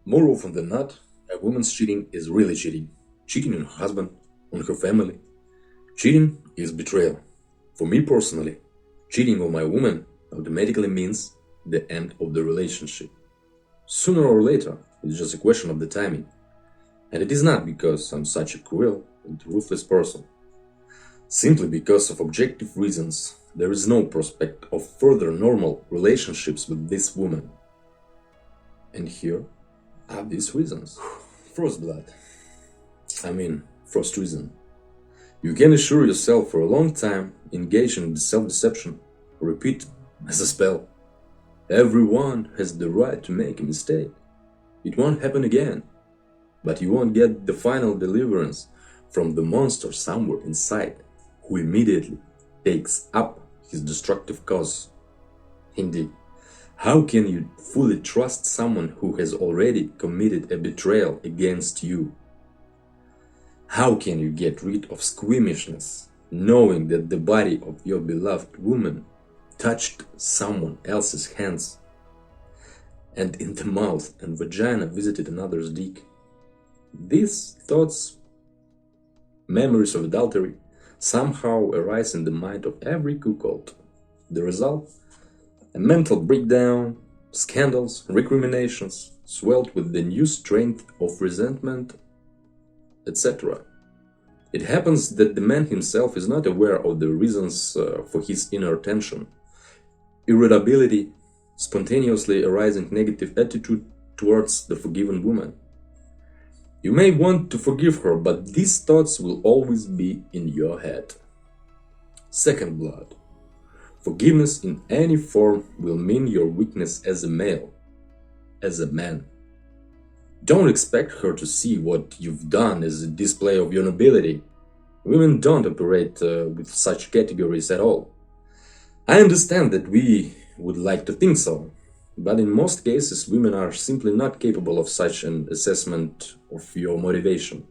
More often than not, a woman's cheating is really cheating. Cheating on her husband, on her family. Cheating is betrayal. For me personally, cheating on my woman automatically means the end of the relationship. Sooner or later, it's just a question of the timing. And it is not because I'm such a cruel and ruthless person. Simply because of objective reasons, there is no prospect of further normal relationships with this woman. And here are these reasons. First reason. You can assure yourself for a long time, engage in self-deception, repeat as a spell. Everyone has the right to make a mistake. It won't happen again. But you won't get the final deliverance from the monster somewhere inside, who immediately takes up his destructive cause. Indeed, how can you fully trust someone who has already committed a betrayal against you? How can you get rid of squeamishness, knowing that the body of your beloved woman touched someone else's hands, and in the mouth and vagina visited another's dick? These thoughts, memories of adultery, somehow arise in the mind of every cuckold. The result? A mental breakdown, scandals, recriminations, swelled with the new strength of resentment, etc. It happens that the man himself is not aware of the reasons for his inner tension. Irritability, spontaneously arising negative attitude towards the forgiven woman. You may want to forgive her, but these thoughts will always be in your head. Second blood. Forgiveness in any form will mean your weakness as a male, as a man. Don't expect her to see what you've done as a display of your nobility. Women don't operate with such categories at all. I understand that we would like to think so, but in most cases women are simply not capable of such an assessment of your motivation.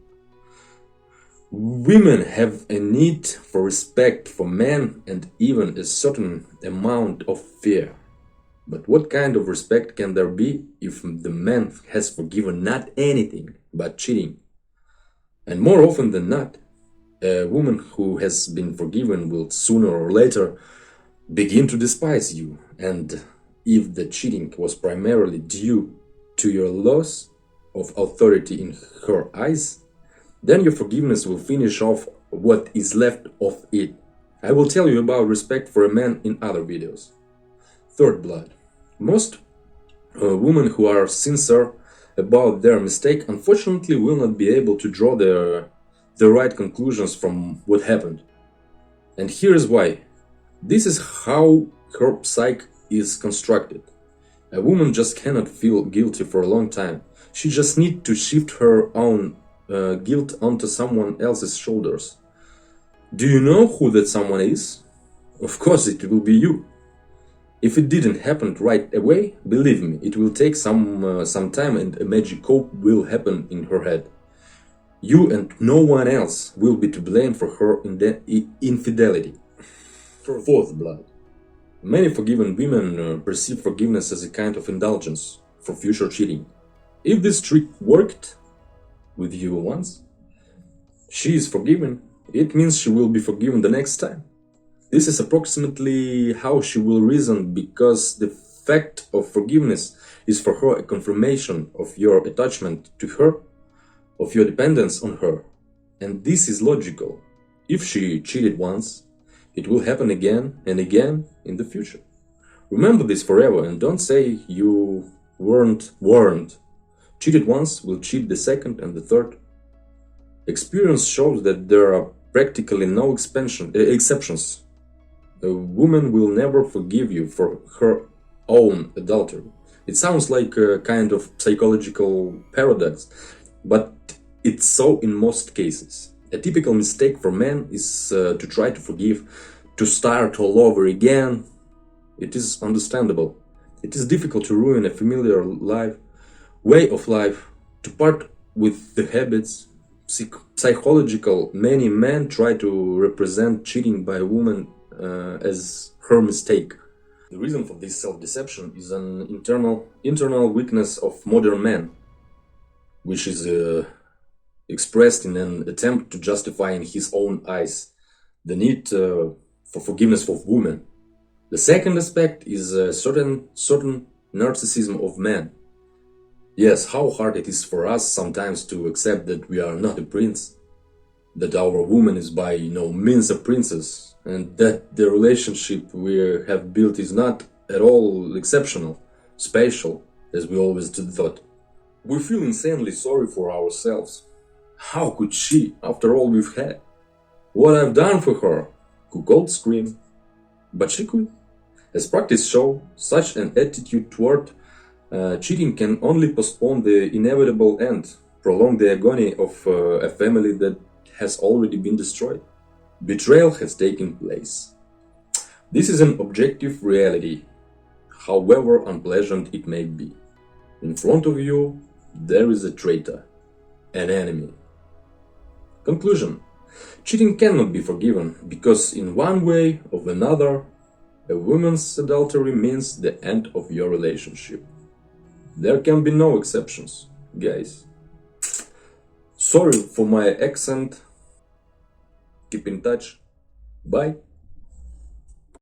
Women have a need for respect for men and even a certain amount of fear. But what kind of respect can there be if the man has forgiven not anything but cheating? And more often than not, a woman who has been forgiven will sooner or later begin to despise you. And if the cheating was primarily due to your loss of authority in her eyes, then your forgiveness will finish off what is left of it. I will tell you about respect for a man in other videos. Third blood. Most women who are sincere about their mistake unfortunately will not be able to draw the right conclusions from what happened. And here is why. This is how her psyche is constructed. A woman just cannot feel guilty for a long time. She just needs to shift her own guilt onto someone else's shoulders. Do you know who that someone is? Of course it will be you. If it didn't happen right away, believe me, it will take some time and a magic cope will happen in her head. You and no one else will be to blame for her infidelity. Fourth blood. Many forgiven women perceive forgiveness as a kind of indulgence for future cheating. If this trick worked with you once, she is forgiven, it means she will be forgiven the next time. This is approximately how she will reason, because the fact of forgiveness is for her a confirmation of your attachment to her, of your dependence on her. And this is logical. If she cheated once, it will happen again and again in the future. Remember this forever and don't say you weren't warned. Cheated once will cheat the second and the third. Experience shows that there are practically no exceptions. A woman will never forgive you for her own adultery. It sounds like a kind of psychological paradox, but it's so in most cases. A typical mistake for men is to try to forgive, to start all over again. It is understandable. It is difficult to ruin a familiar way of life, to part with the habits. Psychological, many men try to represent cheating by a woman as her mistake. The reason for this self-deception is an internal weakness of modern men. which is expressed in an attempt to justify in his own eyes the need for forgiveness for women. The second aspect is a certain narcissism of men. Yes, how hard it is for us sometimes to accept that we are not a prince, that our woman is by no means a princess, and that the relationship we have built is not at all exceptional, special, as we always thought. We feel insanely sorry for ourselves. How could she, after all we've had? What I've done for her? Cuckold scream. But she could. As practice show, such an attitude toward cheating can only postpone the inevitable end, prolong the agony of a family that has already been destroyed. Betrayal has taken place. This is an objective reality, however unpleasant it may be. In front of you, there is a traitor, an enemy. Conclusion. Cheating cannot be forgiven because in one way or another, a woman's adultery means the end of your relationship. There can be no exceptions, guys. Sorry for my accent. Keep in touch. Bye.